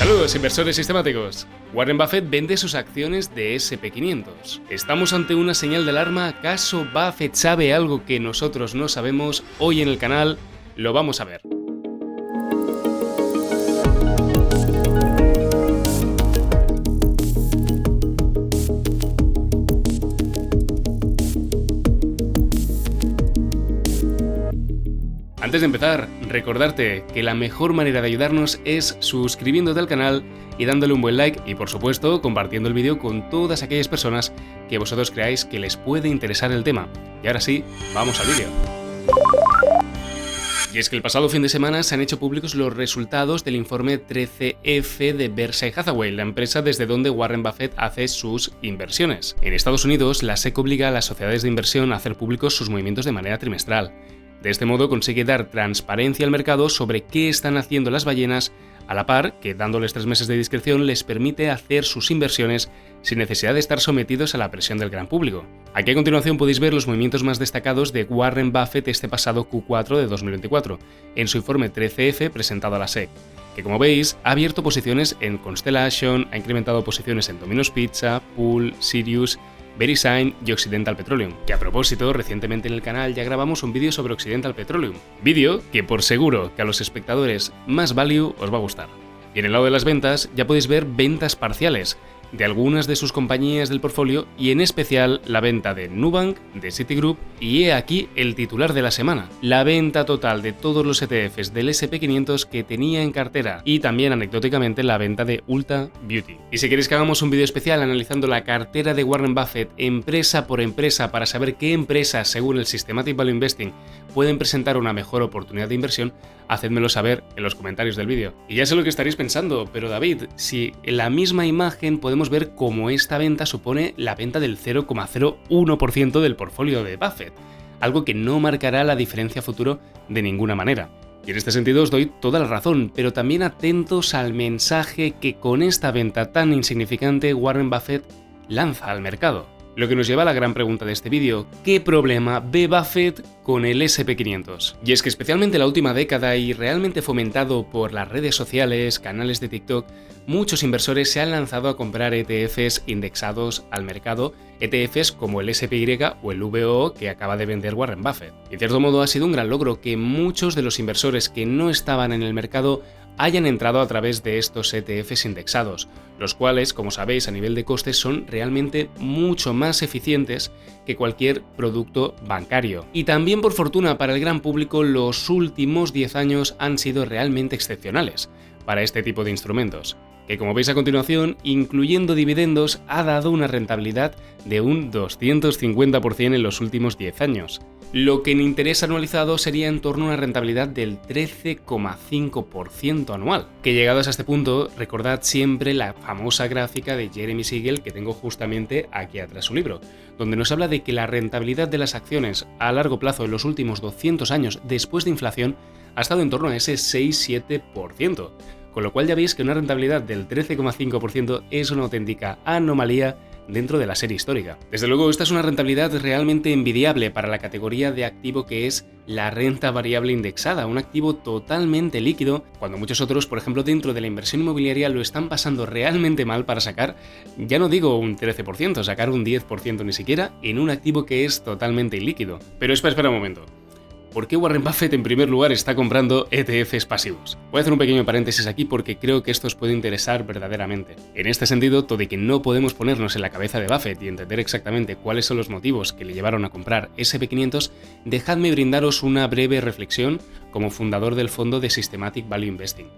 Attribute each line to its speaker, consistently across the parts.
Speaker 1: Saludos, inversores sistemáticos. Warren Buffett vende sus acciones de S&P500. ¿Estamos ante una señal de alarma? ¿Acaso Buffett sabe algo que nosotros no sabemos? Hoy en el canal lo vamos a ver. Antes de empezar, recordarte que la mejor manera de ayudarnos es suscribiéndote al canal y dándole un buen like y, por supuesto, compartiendo el vídeo con todas aquellas personas que vosotros creáis que les puede interesar el tema. Y ahora sí, vamos al vídeo. Y es que el pasado fin de semana se han hecho públicos los resultados del informe 13F de Berkshire Hathaway, la empresa desde donde Warren Buffett hace sus inversiones. En Estados Unidos, la SEC obliga a las sociedades de inversión a hacer públicos sus movimientos de manera trimestral. De este modo consigue dar transparencia al mercado sobre qué están haciendo las ballenas, a la par que, dándoles 3 meses de discreción, les permite hacer sus inversiones sin necesidad de estar sometidos a la presión del gran público. Aquí a continuación podéis ver los movimientos más destacados de Warren Buffett este pasado Q4 de 2024, en su informe 13F presentado a la SEC, que como veis ha abierto posiciones en Constellation, ha incrementado posiciones en Domino's Pizza, Pool, Sirius, VeriSign y Occidental Petroleum, que a propósito recientemente en el canal ya grabamos un vídeo sobre Occidental Petroleum, vídeo que por seguro que a los espectadores más value os va a gustar. Y en el lado de las ventas ya podéis ver ventas parciales de algunas de sus compañías del portfolio y en especial la venta de Nubank, de Citigroup y he aquí el titular de la semana, la venta total de todos los ETFs del S&P500 que tenía en cartera y también anecdóticamente la venta de Ulta Beauty. Y si queréis que hagamos un vídeo especial analizando la cartera de Warren Buffett empresa por empresa para saber qué empresas según el Systematic Value Investing pueden presentar una mejor oportunidad de inversión, hacedmelo saber en los comentarios del vídeo. Y ya sé lo que estaréis pensando, pero David, si en la misma imagen podemos ver cómo esta venta supone la venta del 0,01% del portfolio de Buffett, algo que no marcará la diferencia futuro de ninguna manera. Y en este sentido os doy toda la razón, pero también atentos al mensaje que con esta venta tan insignificante Warren Buffett lanza al mercado. Lo que nos lleva a la gran pregunta de este vídeo, ¿qué problema ve Buffett con el S&P500? Y es que especialmente en la última década y realmente fomentado por las redes sociales, canales de TikTok, muchos inversores se han lanzado a comprar ETFs indexados al mercado, ETFs como el SPY o el VOO que acaba de vender Warren Buffett. Y en cierto modo ha sido un gran logro que muchos de los inversores que no estaban en el mercado hayan entrado a través de estos ETFs indexados, los cuales, como sabéis, a nivel de costes son realmente mucho más eficientes que cualquier producto bancario. Y también, por fortuna para el gran público, los últimos 10 años han sido realmente excepcionales para este tipo de instrumentos, que como veis a continuación, incluyendo dividendos, ha dado una rentabilidad de un 250% en los últimos 10 años. Lo que en interés anualizado sería en torno a una rentabilidad del 13,5% anual. Que llegados a este punto, recordad siempre la famosa gráfica de Jeremy Siegel que tengo justamente aquí atrás su libro, donde nos habla de que la rentabilidad de las acciones a largo plazo en los últimos 200 años después de inflación ha estado en torno a ese 6-7%. Con lo cual ya veis que una rentabilidad del 13,5% es una auténtica anomalía dentro de la serie histórica. Desde luego, esta es una rentabilidad realmente envidiable para la categoría de activo que es la renta variable indexada, un activo totalmente líquido, cuando muchos otros, por ejemplo, dentro de la inversión inmobiliaria lo están pasando realmente mal para sacar, ya no digo un 13%, sacar un 10% ni siquiera, en un activo que es totalmente ilíquido. Pero espera un momento. ¿Por qué Warren Buffett en primer lugar está comprando ETFs pasivos? Voy a hacer un pequeño paréntesis aquí porque creo que esto os puede interesar verdaderamente. En este sentido, todo y que no podemos ponernos en la cabeza de Buffett y entender exactamente cuáles son los motivos que le llevaron a comprar S&P500, dejadme brindaros una breve reflexión como fundador del fondo de Systematic Value Investing.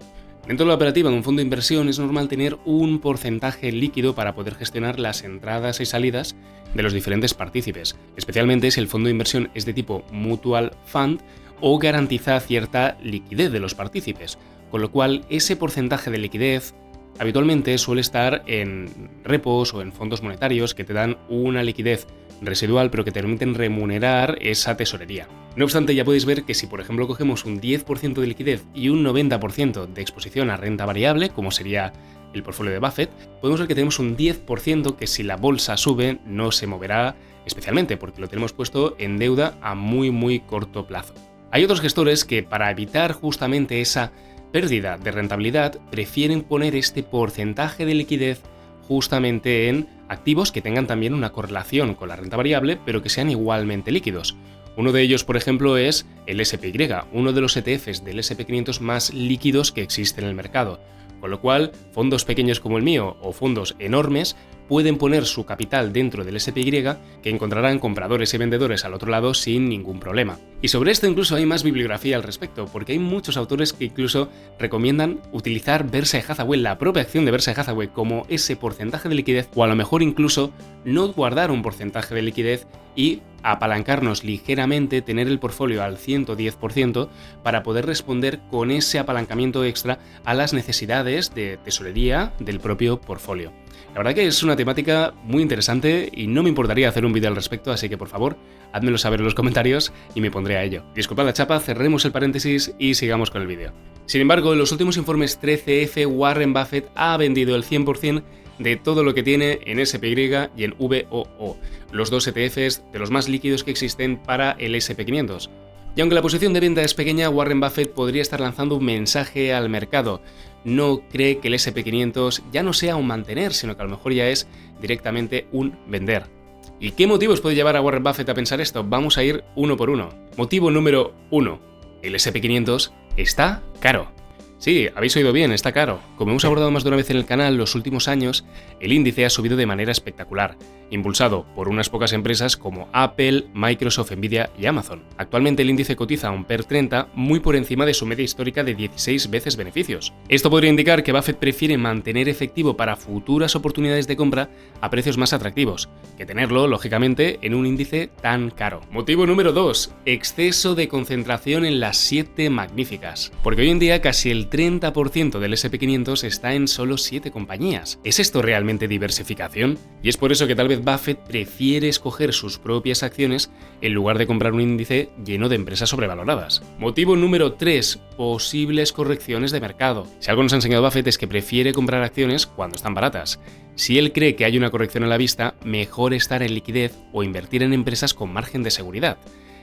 Speaker 1: Dentro de la operativa de un fondo de inversión es normal tener un porcentaje líquido para poder gestionar las entradas y salidas de los diferentes partícipes, especialmente si el fondo de inversión es de tipo mutual fund o garantiza cierta liquidez de los partícipes, con lo cual ese porcentaje de liquidez habitualmente suele estar en repos o en fondos monetarios que te dan una liquidez residual pero que te permiten remunerar esa tesorería. No obstante, ya podéis ver que si por ejemplo cogemos un 10% de liquidez y un 90% de exposición a renta variable, como sería el portfolio de Buffett, podemos ver que tenemos un 10% que si la bolsa sube no se moverá especialmente porque lo tenemos puesto en deuda a muy corto plazo. Hay otros gestores que para evitar justamente esa pérdida de rentabilidad, prefieren poner este porcentaje de liquidez justamente en activos que tengan también una correlación con la renta variable, pero que sean igualmente líquidos. Uno de ellos, por ejemplo, es el SPY, uno de los ETFs del S&P 500 más líquidos que existe en el mercado. Con lo cual, fondos pequeños como el mío o fondos enormes pueden poner su capital dentro del SPY, que encontrarán compradores y vendedores al otro lado sin ningún problema. Y sobre esto incluso hay más bibliografía al respecto, porque hay muchos autores que incluso recomiendan utilizar Berkshire Hathaway, la propia acción de Berkshire Hathaway, como ese porcentaje de liquidez, o a lo mejor incluso no guardar un porcentaje de liquidez y apalancarnos ligeramente, tener el portfolio al 110% para poder responder con ese apalancamiento extra a las necesidades de tesorería del propio portfolio. La verdad que es una temática muy interesante y no me importaría hacer un vídeo al respecto, así que por favor, házmelo saber en los comentarios y me pondré a ello. Disculpad la chapa, cerremos el paréntesis y sigamos con el vídeo. Sin embargo, en los últimos informes 13F, Warren Buffett ha vendido el 100% de todo lo que tiene en SPY y en VOO, los dos ETFs de los más líquidos que existen para el S&P 500. Y aunque la posición de venta es pequeña, Warren Buffett podría estar lanzando un mensaje al mercado. No cree que el S&P 500 ya no sea un mantener, sino que a lo mejor ya es directamente un vender. ¿Y qué motivos puede llevar a Warren Buffett a pensar esto? Vamos a ir uno por uno. Motivo número 1. El S&P 500 está caro. Sí, habéis oído bien, está caro. Como hemos abordado más de una vez en el canal, los últimos años el índice ha subido de manera espectacular, impulsado por unas pocas empresas como Apple, Microsoft, Nvidia y Amazon. Actualmente el índice cotiza a un PER 30 muy por encima de su media histórica de 16 veces beneficios. Esto podría indicar que Buffett prefiere mantener efectivo para futuras oportunidades de compra a precios más atractivos, que tenerlo, lógicamente, en un índice tan caro. Motivo número 2. Exceso de concentración en las 7 magníficas. Porque hoy en día casi el 30% del S&P 500 está en solo 7 compañías. ¿Es esto realmente diversificación? Y es por eso que tal vez Buffett prefiere escoger sus propias acciones en lugar de comprar un índice lleno de empresas sobrevaloradas. Motivo número 3. Posibles correcciones de mercado. Si algo nos ha enseñado Buffett es que prefiere comprar acciones cuando están baratas. Si él cree que hay una corrección a la vista, mejor estar en liquidez o invertir en empresas con margen de seguridad.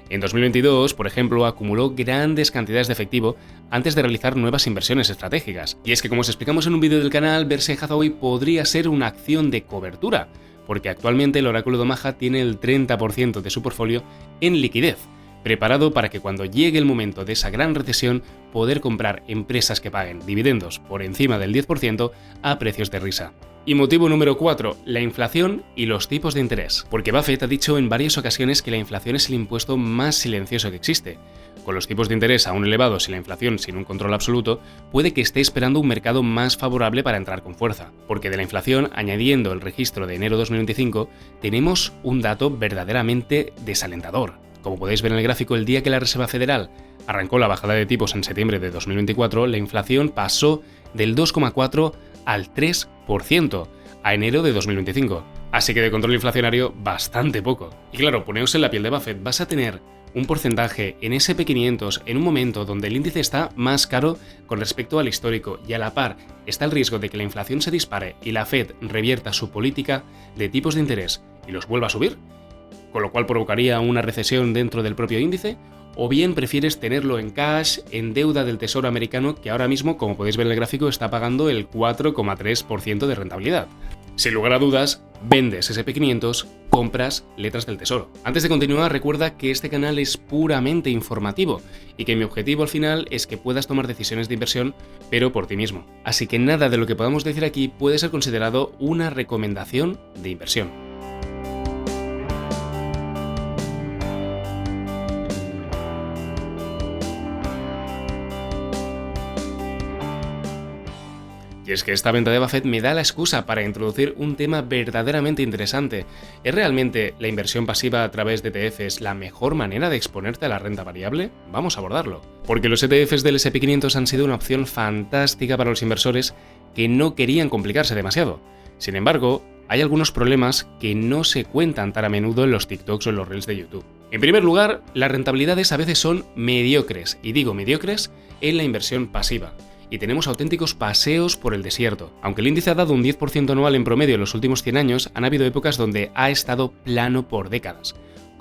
Speaker 1: En 2022, por ejemplo, acumuló grandes cantidades de efectivo antes de realizar nuevas inversiones estratégicas. Y es que, como os explicamos en un vídeo del canal, Berkshire Hathaway podría ser una acción de cobertura, porque actualmente el oráculo de Omaha tiene el 30% de su portfolio en liquidez, preparado para que cuando llegue el momento de esa gran recesión poder comprar empresas que paguen dividendos por encima del 10% a precios de risa. Y motivo número 4, la inflación y los tipos de interés. Porque Buffett ha dicho en varias ocasiones que la inflación es el impuesto más silencioso que existe. Con los tipos de interés aún elevados y la inflación sin un control absoluto, puede que esté esperando un mercado más favorable para entrar con fuerza. Porque de la inflación, añadiendo el registro de enero 2025, tenemos un dato verdaderamente desalentador. Como podéis ver en el gráfico, el día que la Reserva Federal arrancó la bajada de tipos en septiembre de 2024, la inflación pasó del 2,4 al 3% a enero de 2025. Así que de control inflacionario bastante poco. Y claro, poneos en la piel de Buffett, vas a tener un porcentaje en S&P 500 en un momento donde el índice está más caro con respecto al histórico y a la par está el riesgo de que la inflación se dispare y la Fed revierta su política de tipos de interés y los vuelva a subir, con lo cual provocaría una recesión dentro del propio índice. O bien prefieres tenerlo en cash, en deuda del Tesoro americano, que ahora mismo, como podéis ver en el gráfico, está pagando el 4,3% de rentabilidad. Sin lugar a dudas, vendes S&P 500, compras letras del Tesoro. Antes de continuar, recuerda que este canal es puramente informativo y que mi objetivo al final es que puedas tomar decisiones de inversión, pero por ti mismo. Así que nada de lo que podamos decir aquí puede ser considerado una recomendación de inversión. Y es que esta venta de Buffett me da la excusa para introducir un tema verdaderamente interesante. ¿Es realmente la inversión pasiva a través de ETFs la mejor manera de exponerte a la renta variable? Vamos a abordarlo. Porque los ETFs del S&P 500 han sido una opción fantástica para los inversores que no querían complicarse demasiado. Sin embargo, hay algunos problemas que no se cuentan tan a menudo en los TikToks o en los Reels de YouTube. En primer lugar, las rentabilidades a veces son mediocres, y digo mediocres en la inversión pasiva. Y tenemos auténticos paseos por el desierto. Aunque el índice ha dado un 10% anual en promedio en los últimos 100 años, han habido épocas donde ha estado plano por décadas.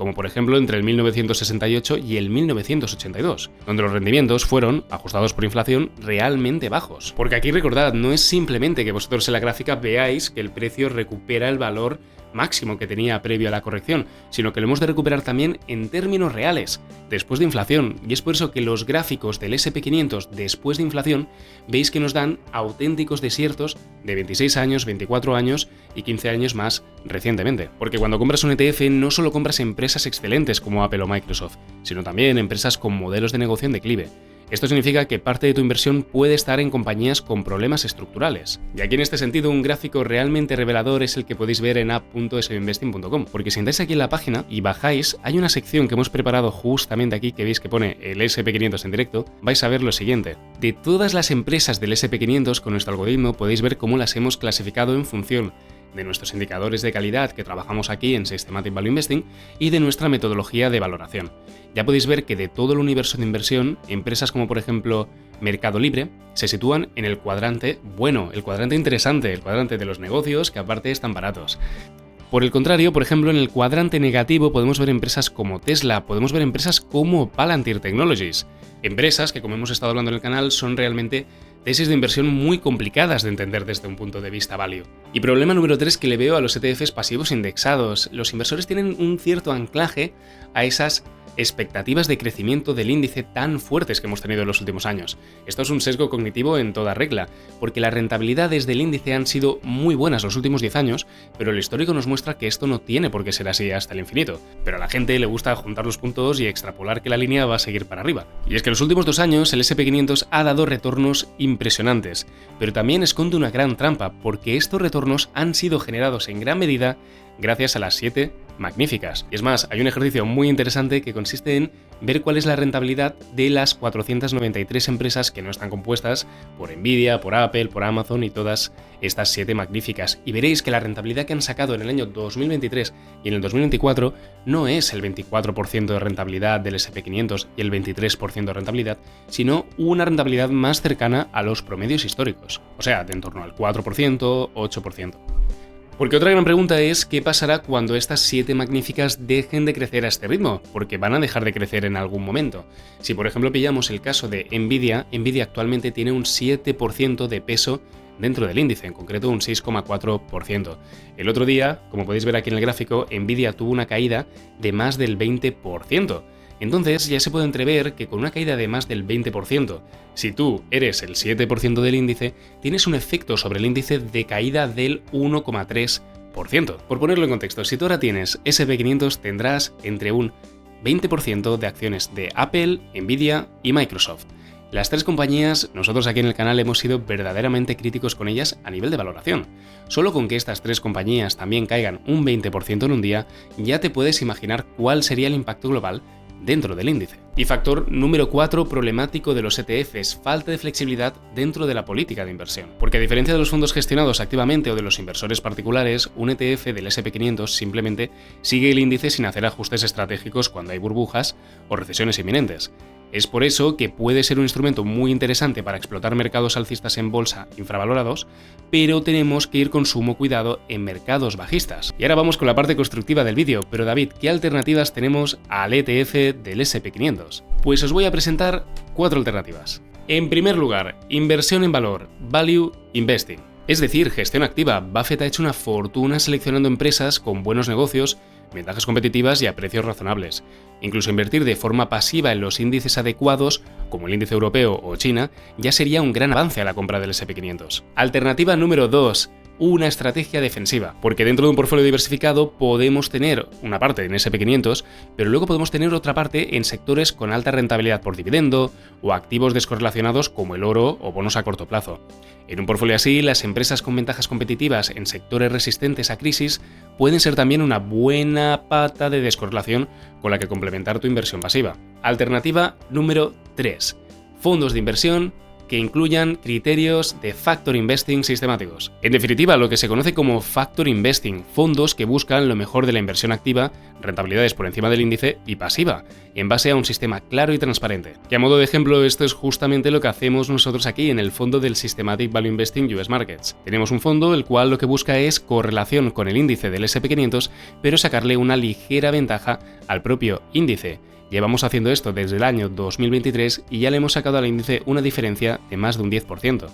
Speaker 1: como por ejemplo entre el 1968 y el 1982, donde los rendimientos fueron, ajustados por inflación, realmente bajos. Porque aquí recordad, no es simplemente que vosotros en la gráfica veáis que el precio recupera el valor máximo que tenía previo a la corrección, sino que lo hemos de recuperar también en términos reales, después de inflación, y es por eso que los gráficos del SP500 después de inflación veis que nos dan auténticos desiertos de 26 años, 24 años y 15 años más recientemente. Porque cuando compras un ETF no solo compras empresas excelentes como Apple o Microsoft, sino también empresas con modelos de negocio en declive. Esto significa que parte de tu inversión puede estar en compañías con problemas estructurales. Y aquí en este sentido un gráfico realmente revelador es el que podéis ver en app.sbinvesting.com, porque si entráis aquí en la página y bajáis, hay una sección que hemos preparado justamente aquí que veis que pone el SP500 en directo, vais a ver lo siguiente. De todas las empresas del SP500 con nuestro algoritmo podéis ver cómo las hemos clasificado en función de nuestros indicadores de calidad que trabajamos aquí en Systematic Value Investing y de nuestra metodología de valoración. Ya podéis ver que de todo el universo de inversión, empresas como por ejemplo Mercado Libre se sitúan en el cuadrante bueno, el cuadrante interesante, el cuadrante de los negocios que aparte están baratos. Por el contrario, por ejemplo, en el cuadrante negativo podemos ver empresas como Tesla, podemos ver empresas como Palantir Technologies, empresas que, como hemos estado hablando en el canal, son realmente tesis de inversión muy complicadas de entender desde un punto de vista value. Y problema número 3 que le veo a los ETFs pasivos indexados. Los inversores tienen un cierto anclaje a esas expectativas de crecimiento del índice tan fuertes que hemos tenido en los últimos años. Esto es un sesgo cognitivo en toda regla, porque las rentabilidades del índice han sido muy buenas los últimos 10 años, pero el histórico nos muestra que esto no tiene por qué ser así hasta el infinito. Pero a la gente le gusta juntar los puntos y extrapolar que la línea va a seguir para arriba. Y es que los últimos 2 años el SP500 ha dado retornos impresionantes, pero también esconde una gran trampa, porque estos retornos han sido generados en gran medida gracias a las 7 magníficas. Y es más, hay un ejercicio muy interesante que consiste en ver cuál es la rentabilidad de las 493 empresas que no están compuestas por Nvidia, por Apple, por Amazon y todas estas 7 magníficas. Y veréis que la rentabilidad que han sacado en el año 2023 y en el 2024 no es el 24% de rentabilidad del SP500 y el 23% de rentabilidad, sino una rentabilidad más cercana a los promedios históricos, o sea, de en torno al 4%, 8%. Porque otra gran pregunta es ¿qué pasará cuando estas 7 magníficas dejen de crecer a este ritmo? Porque van a dejar de crecer en algún momento. Si por ejemplo pillamos el caso de Nvidia, Nvidia actualmente tiene un 7% de peso dentro del índice, en concreto un 6,4%. El otro día, como podéis ver aquí en el gráfico, Nvidia tuvo una caída de más del 20%. Entonces ya se puede entrever que con una caída de más del 20%, si tú eres el 7% del índice, tienes un efecto sobre el índice de caída del 1,3%. Por ponerlo en contexto, si tú ahora tienes SP500 tendrás entre un 20% de acciones de Apple, Nvidia y Microsoft. Las 3 compañías, nosotros aquí en el canal hemos sido verdaderamente críticos con ellas a nivel de valoración. Solo con que estas 3 compañías también caigan un 20% en un día, ya te puedes imaginar cuál sería el impacto global dentro del índice. Y factor número 4 problemático de los ETFs, falta de flexibilidad dentro de la política de inversión. Porque a diferencia de los fondos gestionados activamente o de los inversores particulares, un ETF del SP500 simplemente sigue el índice sin hacer ajustes estratégicos cuando hay burbujas o recesiones inminentes. Es por eso que puede ser un instrumento muy interesante para explotar mercados alcistas en bolsa infravalorados, pero tenemos que ir con sumo cuidado en mercados bajistas. Y ahora vamos con la parte constructiva del vídeo, pero David, ¿qué alternativas tenemos al ETF del SP500? Pues os voy a presentar 4 alternativas. En primer lugar, inversión en valor, Value Investing. Es decir, gestión activa. Buffett ha hecho una fortuna seleccionando empresas con buenos negocios, ventajas competitivas y a precios razonables. Incluso invertir de forma pasiva en los índices adecuados, como el índice europeo o China, ya sería un gran avance a la compra del SP500. Alternativa número 2. Una estrategia defensiva, porque dentro de un portfolio diversificado podemos tener una parte en SP500, pero luego podemos tener otra parte en sectores con alta rentabilidad por dividendo o activos descorrelacionados como el oro o bonos a corto plazo. En un portfolio así, las empresas con ventajas competitivas en sectores resistentes a crisis pueden ser también una buena pata de descorrelación con la que complementar tu inversión pasiva. Alternativa número 3. Fondos de inversión que incluyan criterios de factor investing sistemáticos. En definitiva, lo que se conoce como factor investing, fondos que buscan lo mejor de la inversión activa, rentabilidades por encima del índice y pasiva, en base a un sistema claro y transparente. Que a modo de ejemplo, esto es justamente lo que hacemos nosotros aquí en el fondo del Systematic Value Investing US Markets. Tenemos un fondo el cual lo que busca es correlación con el índice del S&P 500, pero sacarle una ligera ventaja al propio índice. Llevamos haciendo esto desde el año 2023 y ya le hemos sacado al índice una diferencia de más de un 10%.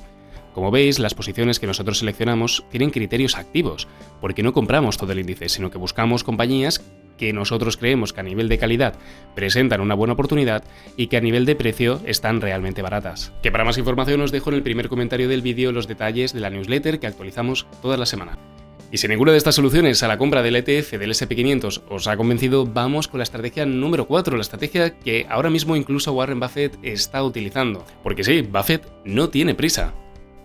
Speaker 1: Como veis, las posiciones que nosotros seleccionamos tienen criterios activos, porque no compramos todo el índice, sino que buscamos compañías que nosotros creemos que a nivel de calidad presentan una buena oportunidad y que a nivel de precio están realmente baratas. Que para más información os dejo en el primer comentario del vídeo los detalles de la newsletter que actualizamos toda la semana. Y si ninguna de estas soluciones a la compra del ETF del S&P 500 os ha convencido, vamos con la estrategia número 4, la estrategia que ahora mismo incluso Warren Buffett está utilizando. Porque sí, Buffett no tiene prisa.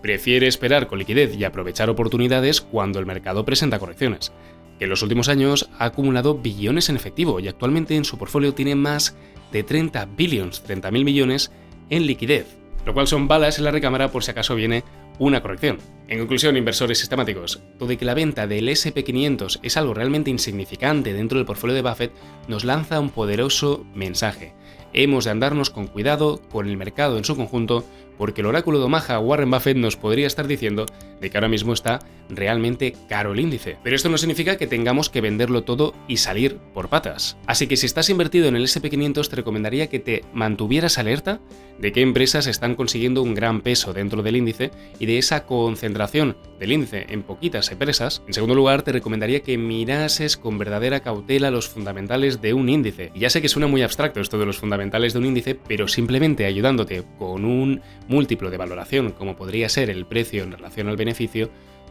Speaker 1: Prefiere esperar con liquidez y aprovechar oportunidades cuando el mercado presenta correcciones. Que en los últimos años ha acumulado billones en efectivo y actualmente en su portfolio tiene más de 30.000 millones en liquidez, lo cual son balas en la recámara por si acaso viene una corrección. En conclusión, inversores sistemáticos, todo y que la venta del S&P 500 es algo realmente insignificante dentro del portfolio de Buffett, nos lanza un poderoso mensaje. Hemos de andarnos con cuidado con el mercado en su conjunto, porque el oráculo de Omaha, Warren Buffett, nos podría estar diciendo de que ahora mismo está realmente caro el índice. Pero esto no significa que tengamos que venderlo todo y salir por patas. Así que si estás invertido en el S&P 500, te recomendaría que te mantuvieras alerta de qué empresas están consiguiendo un gran peso dentro del índice y de esa concentración del índice en poquitas empresas. En segundo lugar, te recomendaría que mirases con verdadera cautela los fundamentales de un índice. Y ya sé que suena muy abstracto esto de los fundamentales de un índice, pero simplemente ayudándote con un múltiplo de valoración, como podría ser el precio en relación al beneficio,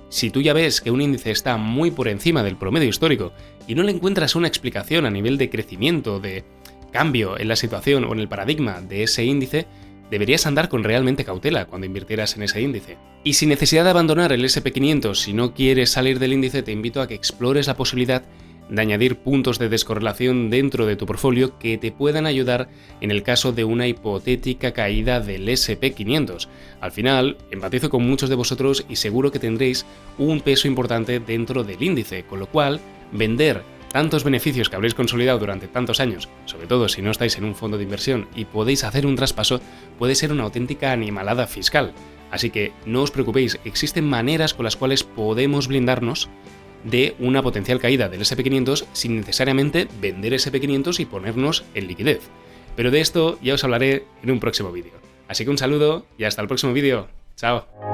Speaker 1: si tú ya ves que un índice está muy por encima del promedio histórico y no le encuentras una explicación a nivel de crecimiento, de cambio en la situación o en el paradigma de ese índice, deberías andar con realmente cautela cuando invirtieras en ese índice. Y sin necesidad de abandonar el S&P 500, si no quieres salir del índice, te invito a que explores la posibilidad de añadir puntos de descorrelación dentro de tu portfolio que te puedan ayudar en el caso de una hipotética caída del S&P 500. Al final, empatizo con muchos de vosotros y seguro que tendréis un peso importante dentro del índice, con lo cual, vender tantos beneficios que habréis consolidado durante tantos años, sobre todo si no estáis en un fondo de inversión y podéis hacer un traspaso, puede ser una auténtica animalada fiscal. Así que no os preocupéis, existen maneras con las cuales podemos blindarnos de una potencial caída del S&P 500 sin necesariamente vender S&P 500 y ponernos en liquidez. Pero de esto ya os hablaré en un próximo vídeo. Así que un saludo y hasta el próximo vídeo. ¡Chao!